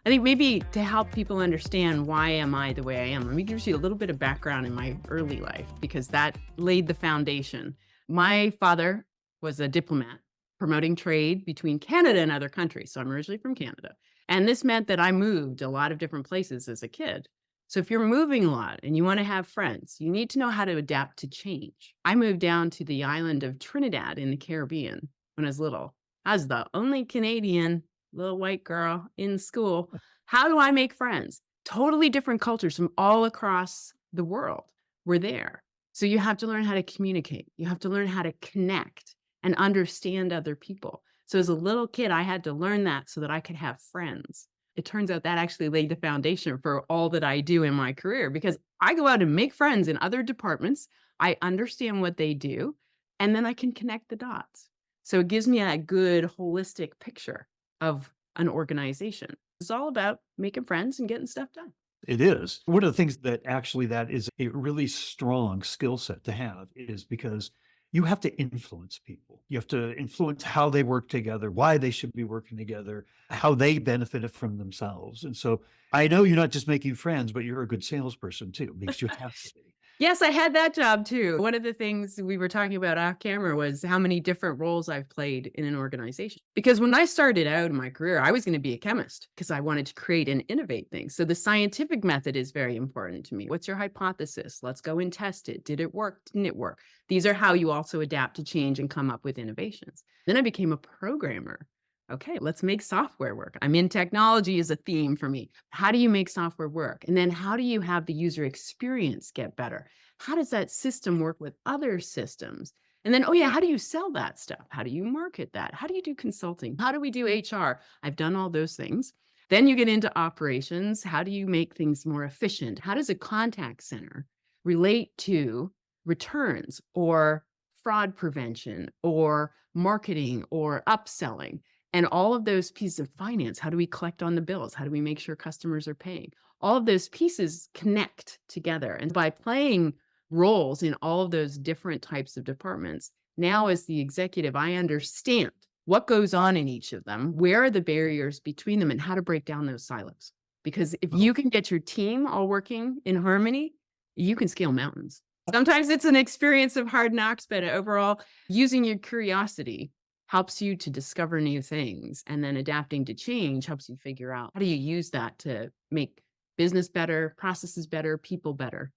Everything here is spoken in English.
I think maybe to help people understand why am I the way I am, let me give you a little bit of background in my early life because that laid the foundation. My father was a diplomat promoting trade between Canada and other countries. So I'm originally from Canada. And this meant that I moved a lot of different places as a kid. So if you're moving a lot and you want to have friends, you need to know how to adapt to change. I moved down to the island of Trinidad in the Caribbean when I was little. I was the only Canadian little white girl in school. How do I make friends? Totally different cultures from all across the world were there. So you have to learn how to communicate. You have to learn how to connect and understand other people. So as a little kid, I had to learn that so that I could have friends. It turns out that actually laid the foundation for all that I do in my career because I go out and make friends in other departments. I understand what they do, and then I can connect the dots. So it gives me a good holistic picture of an organization. It's all about making friends and getting stuff done. It is. One of the things that actually that is a really strong skill set to have is because you have to influence people. You have to influence how they work together, why they should be working together, how they benefit from themselves. And so I know you're not just making friends, but you're a good salesperson too, because you have to be. Yes, I had that job too. One of the things we were talking about off camera was how many different roles I've played in an organization. Because when I started out in my career, I was going to be a chemist because I wanted to create and innovate things. So the scientific method is very important to me. What's your hypothesis? Let's go and test it. Did it work? Didn't it work? These are how you also adapt to change and come up with innovations. Then I became a programmer. Okay, let's make software work. I mean, technology is a theme for me. How do you make software work? And then how do you have the user experience get better? How does that system work with other systems? And then, oh yeah, how do you sell that stuff? How do you market that? How do you do consulting? How do we do HR? I've done all those things. Then you get into operations. How do you make things more efficient? How does a contact center relate to returns or fraud prevention or marketing or upselling? And all of those pieces of finance, how do we collect on the bills? How do we make sure customers are paying? All of those pieces connect together. And by playing roles in all of those different types of departments, now as the executive, I understand what goes on in each of them, where are the barriers between them, and how to break down those silos. Because if Well, you can get your team all working in harmony, you can scale mountains. Sometimes it's an experience of hard knocks, but overall, using your curiosity helps you to discover new things, and then adapting to change helps you figure out how do you use that to make business better, processes better, people better.